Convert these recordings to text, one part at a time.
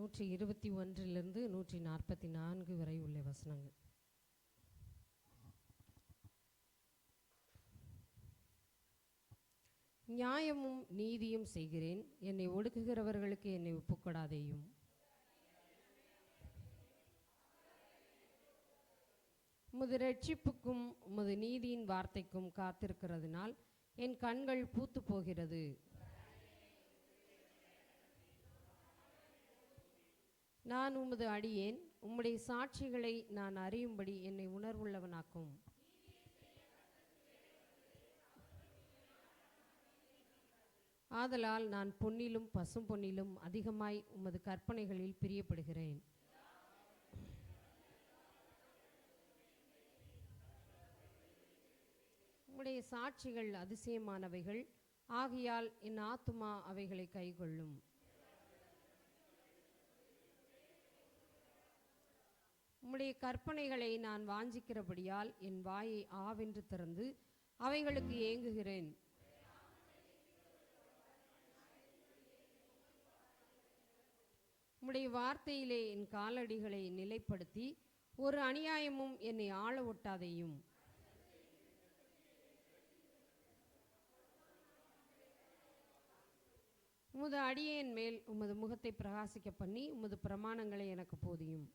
121 144 வரை உள்ள வசனங்கள். நியாயமும் நீதியும் செய்கிறேன், என்னை ஒடுக்குகிறவர்களுக்கு என்னை ஒப்புக்கொடாதேயும். உமது ரட்சிப்புக்கும் உமது நீதியின் வார்த்தைக்கும் காத்திருக்கிறதுனால் என் கண்கள் பூத்து போகிறது. நான் உமது அடியேன், உம்முடைய சாட்சிகளை நான் அறியும்படி என்னை உணர்வுள்ளவனாக்கும். ஆதலால் நான் பொன்னிலும் பசும் பொன்னிலும் அதிகமாய் உமது கற்பனைகளில் பிரியப்படுகிறேன். உம்முடைய சாட்சிகள் அதிசயமானவைகள், ஆகையால் என் ஆத்துமா அவைகளை கைக்கொள்ளும். உம்முடைய கற்பனைகளை நான் வாஞ்சிக்கிறபடியால் என் வாயை ஆவென்று திறந்து அவைகளுக்கு ஏங்குகிறேன். உம்முடைய வார்த்தையிலே என் காலடிகளை நிலைப்படுத்தி ஒரு அநியாயமும் என்னை ஆள ஒட்டாதையும். உமது அடியேன் மேல் உமது முகத்தை பிரகாசிக்க பண்ணி உமது பிரமாணங்களை எனக்கு போதியும்.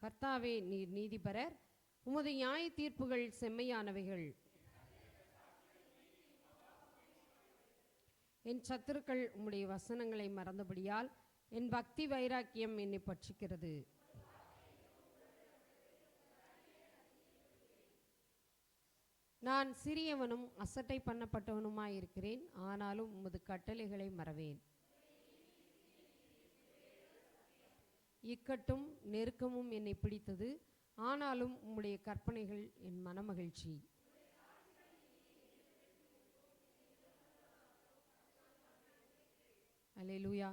கர்த்தாவே, நீர் நீதிபரர், உமது நியாய தீர்ப்புகள் செம்மையானவைகள். என் சத்துருக்கள் உம்முடைய வசனங்களை மறந்தபடியால் என் பக்தி வைராக்கியம் என்னை பட்சிக்கிறது. நான் சிறியவனும் அசட்டை பண்ணப்பட்டவனுமாயிருக்கிறேன், ஆனாலும் உமது கட்டளைகளை மறவேன். இக்கட்டும் நெருக்கமும் என்னை பிடித்தது, ஆனாலும் உம்முடைய கற்பனைகள் என் மனமகிழ்ச்சி. அல்லேலூயா.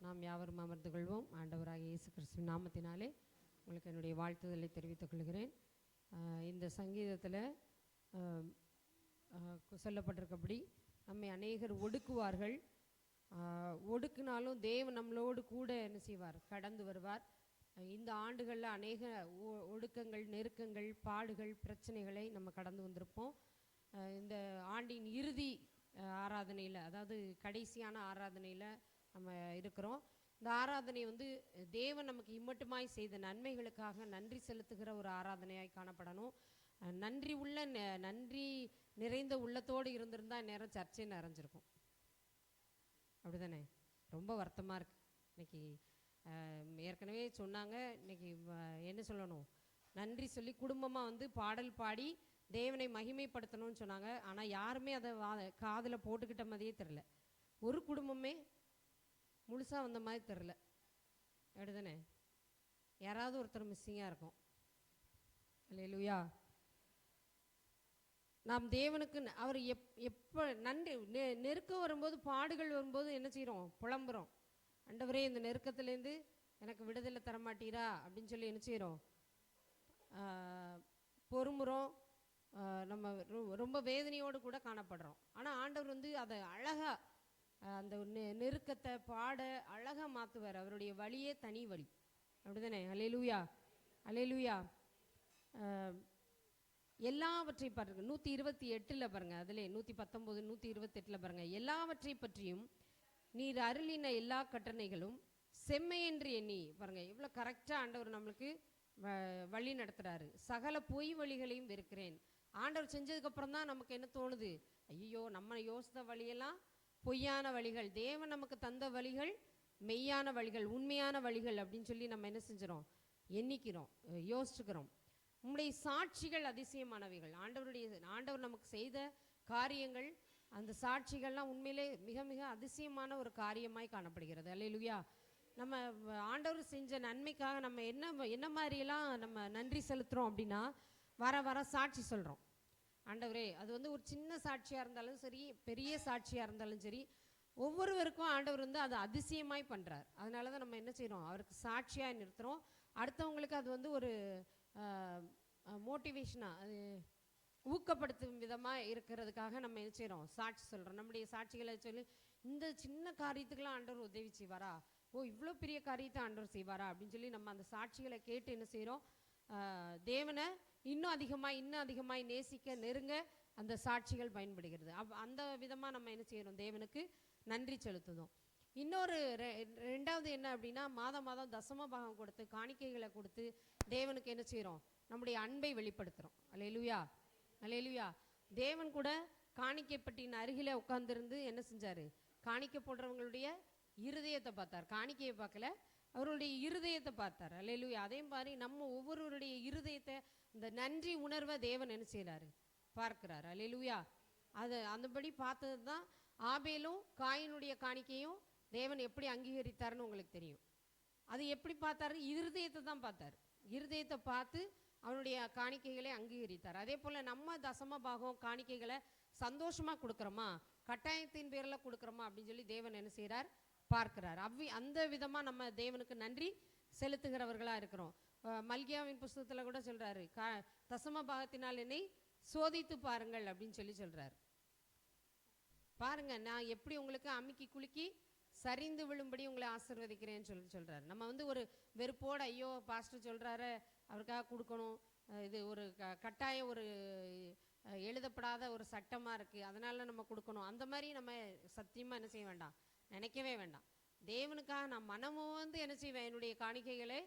நாம் யாவரும் அமர்ந்து கொள்வோம். ஆண்டவராகிய இயேசு கிறிஸ்துவின் நாமத்தினாலே உங்களுக்கு என்னுடைய வாழ்த்துதலை தெரிவித்துக் கொள்கிறேன். இந்த சங்கீதத்தில் சொல்லப்பட்டிருக்கபடி நம்மை அநேகர் ஒடுக்குவார்கள். ஒடுக்குனாலும் தேவன் நம்மளோடு கூட என்ன செய்வார்? கடந்து வருவார். இந்த ஆண்டுகளில் அநேக ஒடுக்கங்கள், நெருக்கங்கள், பாடுகள், பிரச்சனைகளை நம்ம கடந்து வந்திருப்போம். இந்த ஆண்டின் இறுதி ஆராதனையில், அதாவது கடைசியான ஆராதனையில் நம்ம இருக்கிறோம். இந்த ஆராதனை தேவன் நமக்கு இம்மட்டுமாய் செய்த நன்மைகளுக்காக நன்றி செலுத்துகிற ஒரு ஆராதனையாய் காணப்படணும். நன்றி நிறைந்த உள்ளத்தோடு இருந்திருந்தால் நேரம் சர்ச்சை நிறைஞ்சிருக்கும். அப்படி தானே? ரொம்ப வருத்தமாக இருக்குது. இன்னைக்கு ஏற்கனவே சொன்னாங்க, இன்னைக்கு என்ன சொல்லணும், நன்றி சொல்லி குடும்பமாக பாடல் பாடி தேவனை மகிமைப்படுத்தணும்னு சொன்னாங்க. ஆனால் யாருமே அதை காதில் போட்டுக்கிட்ட மாதிரியே தெரில. ஒரு குடும்பமே முழுசாக வந்த மாதிரி தெரில. அப்படி தானே? யாராவது ஒருத்தர் மிஸ்ஸிங்காக இருக்கும். அல்லேலூயா. நாம் தேவனுக்கு அவர் எப்போ நன்றி நெருக்கம் வரும்போது, பாடுகள் வரும்போது என்ன செய்கிறோம்? புலம்புறோம். ஆண்டவரே, இந்த நெருக்கத்துலேருந்து எனக்கு விடுதலை தரமாட்டீரா அப்படின்னு சொல்லி என்ன செய்கிறோம்? பொறுமுறோம். நம்ம ரொம்ப வேதனையோடு கூட காணப்படுறோம். ஆனால் ஆண்டவர் அதை அழகாக, அந்த நெருக்கத்தை பாட அழகாக மாற்றுவார். அவருடைய வழியே தனி வழி. அப்படி தானே? அல்லேலூயா, அல்லேலூயா. எல்லாவற்றை பாருங்க, 128 பாருங்க, அதிலே 119 128 பாருங்க. எல்லாவற்றை பற்றியும் நீர் அருளின எல்லா கட்டளைகளும் செம்மையென்று எண்ணி. பாருங்க எவ்வளோ கரெக்டாக ஆண்டவர் நம்மளுக்கு வழி நடத்துகிறாரு. சகல பொய் வழிகளையும் வெறுக்கிறேன். ஆண்டவர் செஞ்சதுக்கப்புறம் தான் நமக்கு என்ன தோணுது? ஐயோ, நம்ம யோசித்த வழியெல்லாம் பொய்யான வழிகள், தேவன் நமக்கு தந்த வழிகள் மெய்யான வழிகள், உண்மையான வழிகள் அப்படின்னு சொல்லி நம்ம என்ன செஞ்சிடும்? எண்ணிக்கிறோம், யோசிச்சுக்கிறோம். உம்முடைய சாட்சிகள் அதிசயமானவைகள். ஆண்டவர் நமக்கு செய்த காரியங்கள், அந்த சாட்சிகள்லாம் உண்மையிலே மிக மிக அதிசயமான ஒரு காரியமாய் காணப்படுகிறது. அல்லேலூயா. நம்ம ஆண்டவர் செஞ்ச நன்மைக்காக நம்ம என்ன மாதிரியெல்லாம் நம்ம நன்றி செலுத்துகிறோம் அப்படின்னா, வர வர சாட்சி சொல்கிறோம். ஆண்டவரே, அது ஒரு சின்ன சாட்சியாக இருந்தாலும் சரி, பெரிய சாட்சியாக இருந்தாலும் சரி, ஒவ்வொருவருக்கும் ஆண்டவர் அதை அதிசயமாய் பண்ணுறார். அதனால தான் நம்ம என்ன செய்கிறோம்? அவருக்கு சாட்சியாக நிறுத்துகிறோம். அடுத்தவங்களுக்கு அது ஒரு மோட்டிவேஷனாக, அது ஊக்கப்படுத்தும் விதமாக இருக்கிறதுக்காக நம்ம என்ன செய்கிறோம், சாட்சி சொல்கிறோம். நம்முடைய சாட்சிகளை சொல்லி இந்த சின்ன காரியத்துக்கெல்லாம் ஆண்டவர் உதவி செய்வாரா, ஓ இவ்வளோ பெரிய காரியத்தை ஆண்டவர் செய்வாரா அப்படின்னு சொல்லி நம்ம அந்த சாட்சிகளை கேட்டு என்ன செய்கிறோம், தேவனை இன்னும் அதிகமாய் நேசிக்க நெருங்க அந்த சாட்சிகள் பயன்படுகிறது. அந்த விதமாக நம்ம என்ன செய்கிறோம், தேவனுக்கு நன்றி செலுத்துதோம். இன்னொரு ரெண்டாவது என்ன அப்படின்னா, மாதம் தசம பாகம் கொடுத்து காணிக்கைகளை கொடுத்து தேவனுக்கு என்ன செய்கிறோம், நம்முடைய அன்பை வெளிப்படுத்துகிறோம். அல்லேலூயா, அல்லேலூயா. தேவன் கூட காணிக்கைப்பட்டியின் அருகில உட்கார்ந்திருந்து என்ன செஞ்சாரு, காணிக்கை போடுறவங்களுடைய இருதயத்தை பார்த்தார். காணிக்கையை பார்க்கல, அவருடைய இருதயத்தை பார்த்தார். அல்லேலூயா. அதே மாதிரி நம்ம ஒவ்வொருவருடைய இருதயத்தை, இந்த நன்றி உணர்வை தேவன் என்ன செய்கிறாரு, பார்க்கிறார். அல்லேலூயா. அது அந்தபடி பார்த்தது தான் ஆபேலும் காயினுடைய காணிக்கையும் தேவன் எப்படி அங்கீகரித்தார்னு உங்களுக்கு தெரியும். அது எப்படி பார்த்தாரு, இருதயத்தை தான் பார்த்தார். இருதயத்தை பார்த்து அவனுடைய காணிக்கைகளை அங்கீகரித்தார். அதே போல் நம்ம தசம பாகம் காணிக்கைகளை சந்தோஷமாக கொடுக்குறோமா, கட்டாயத்தின் பேரில் கொடுக்குறோமா அப்படின்னு சொல்லி தேவன் என்ன செய்கிறார், பார்க்கிறார். அந்த விதமாக நம்ம தேவனுக்கு நன்றி செலுத்துகிறவர்களாக இருக்கிறோம். மல்கியாவின் புஸ்தகத்தில் கூட சொல்கிறாரு, தசம பாகத்தினால் என்னை சோதித்து பாருங்கள் அப்படின்னு சொல்லி சொல்கிறார். பாருங்க, நான் எப்படி உங்களுக்கு அமுக்கி குலுக்கி சரிந்து விழும்படி உங்களை ஆசீர்வதிக்கிறேன்னு சொல்கிறார். நம்ம ஒரு வெறுப்போடு, ஐயோ பாஸ்டர் சொல்கிறாரு அவருக்காக கொடுக்கணும், இது ஒரு கட்டாயம், ஒரு எழுதப்படாத ஒரு சட்டமாக இருக்குது, அதனால நம்ம கொடுக்கணும், அந்த மாதிரி நம்ம சத்தியமாக என்ன செய்ய வேண்டாம், நினைக்கவே வேண்டாம். தேவனுக்காக நான் மனமும் என்ன செய்வேன், என்னுடைய காணிக்கைகளை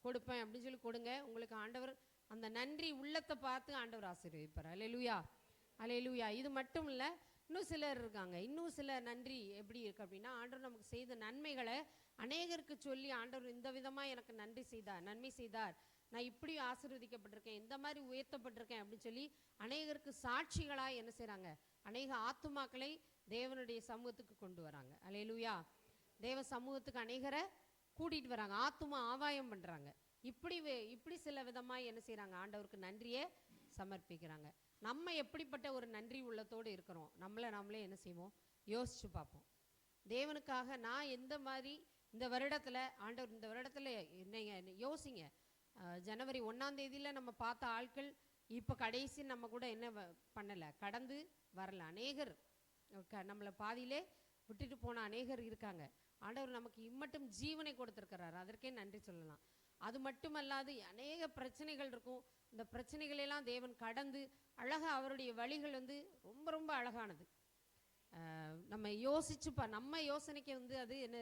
கொடுப்பேன் அப்படின்னு சொல்லி கொடுங்க. உங்களுக்கு ஆண்டவர் அந்த நன்றி உள்ளத்தை பார்த்து ஆண்டவர் ஆசீர்வதிப்பார். அல்லேலூயா, அல்லேலூயா. இது மட்டும் இல்லை, இன்னும் சிலர் இருக்காங்க. இன்னும் சில நன்றி எப்படி இருக்கு அப்படின்னா, ஆண்டவர் நமக்கு செய்த நன்மைகளை அநேகருக்கு சொல்லி, ஆண்டவர் இந்த விதமாக எனக்கு நன்மை செய்தார், நான் இப்படி ஆசீர்வதிக்கப்பட்டிருக்கேன், இந்த மாதிரி உயர்த்தப்பட்டிருக்கேன் அப்படின்னு சொல்லி அநேகருக்கு சாட்சிகளாக என்ன செய்கிறாங்க, அநேக ஆத்துமாக்களை தேவனுடைய சமூகத்துக்கு கொண்டு வராங்க. அல்லேலூயா. தேவ சமூகத்துக்கு அநேகரை கூட்டிகிட்டு வராங்க, ஆத்துமா ஆவாயம் பண்ணுறாங்க. இப்படி சில விதமாக என்ன செய்கிறாங்க, ஆண்டவருக்கு நன்றியை சமர்ப்பிக்கிறாங்க. நம்ம எப்படிப்பட்ட ஒரு நன்றி உள்ளத்தோடு இருக்கிறோம், நம்மளே என்ன செய்வோம், யோசிச்சு பார்ப்போம். தேவனுக்காக நான் எந்த மாதிரி இந்த வருடத்தில், ஆண்டவர் இந்த வருடத்தில் என்ன யோசிங்க, ஜனவரி 1ஆம் தேதியில் நம்ம பார்த்த ஆட்கள் இப்போ கடைசி நம்ம கூட என்ன பண்ணலை, கடந்து வரல. அநேகர் நம்மளை பாதியிலே விட்டுட்டு போன அநேகர் இருக்காங்க. ஆண்டவர் நமக்கு இம்மட்டும் ஜீவனை கொடுத்துருக்கிறார், அதற்கே நன்றி சொல்லலாம். அது மட்டுமல்லாது அநேக பிரச்சனைகள் இருக்கும், இந்த பிரச்சனைகளெல்லாம் தேவன் கடந்து அழகாக, அவருடைய வழிகள் ரொம்ப ரொம்ப அழகானது. நம்ம யோசிச்சுப்பா, நம்ம யோசனைக்கு அது என்ன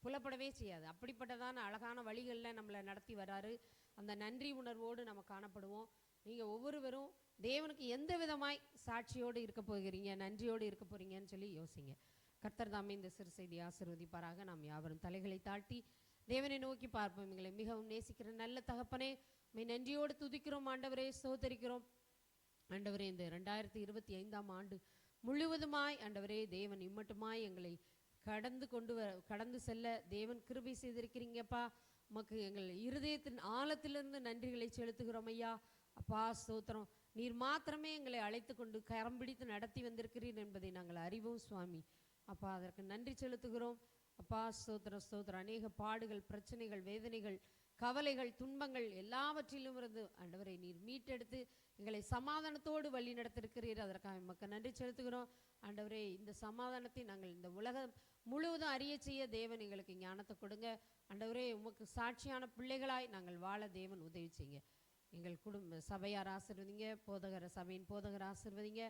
புலப்படவே செய்யாது. அப்படிப்பட்டதான அழகான வழிகளில் நம்மளை நடத்தி வராரு. அந்த நன்றி உணர்வோடு நம்ம காணப்படுவோம். நீங்கள் ஒவ்வொருவரும் தேவனுக்கு எந்த விதமாய் சாட்சியோடு இருக்க போகிறீங்க, நன்றியோடு இருக்க போகிறீங்கன்னு சொல்லி யோசிங்க. கர்த்தர் தாமே இந்த சிறு செய்தி ஆசீர்வதிப்பாராக. நாம் யாவரும் தலைகளை தாழ்த்தி தேவனை நோக்கி பார்ப்போம். எங்களை மிகவும் நேசிக்கிற நல்ல தகப்பனே, நன்றியோடு துதிக்கிறோம் ஆண்டவரே, ஸ்தோத்தரிக்கிறோம் ஆண்டவரே. இந்த 2025ஆம் ஆண்டு முழுவதுமாய் ஆண்டவரே, தேவன் இம்மட்டுமாய் எங்களை கடந்து செல்ல தேவன் கிருபை செய்திருக்கிறீங்கப்பா. உமக்கு எங்கள் இருதயத்தின் ஆழத்திலிருந்து நன்றிகளை செலுத்துகிறோம் ஐயா. அப்பா ஸ்தோத்திரம், நீர் மாத்திரமே எங்களை அழைத்து கொண்டு கரம் பிடித்து நடத்தி வந்திருக்கிறீர் என்பதை நாங்கள் அறிவோம் சுவாமி. அப்பா, அதற்கு நன்றி செலுத்துகிறோம் அப்பா. ஸ்தோத்திரம், ஸ்தோத்திரம். அநேக பாடுகள், பிரச்சனைகள், வேதனைகள், கவலைகள், துன்பங்கள் எல்லாவற்றிலும் இருந்து ஆண்டவரை நீர் மீட்டெடுத்து எங்களை சமாதானத்தோடு வழி நடத்திருக்கிறீர், அதற்காக எமக்கு நன்றி செலுத்துகிறோம் ஆண்டவரே. இந்த சமாதானத்தை நாங்கள் இந்த உலகம் முழுவதும் அறிய செய்ய தேவன் எங்களுக்கு ஞானத்தை கொடுங்க ஆண்டவரே. உமக்கு சாட்சியான பிள்ளைகளாய் நாங்கள் வாழ தேவன் உதவி செய்ய. எங்கள் சபையார் ஆசீர்வதிங்க, சபையின் போதகர் ஆசீர்வதிங்க,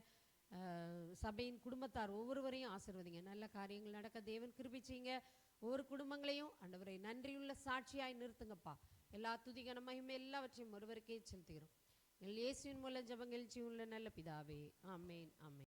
சபையின் குடும்பத்தார் ஒவ்வொருவரையும் ஆசீர்வதிங்க. நல்ல காரியங்கள் நடக்க தேவன் கிருபை செய்யுங்க. ஒவ்வொரு குடும்பங்களையும் ஆண்டவரை நன்றியுள்ள சாட்சியாய் நிறுத்துங்கப்பா. எல்லா துதிகன மகிமை எல்லாவற்றையும் ஒருவருக்கே செலுத்துகிறோம். இயேசுவின் மூலம் ஜெபங்கள் ஜீவனுள்ள நல்ல பிதாவே, ஆமேன், ஆமேன்.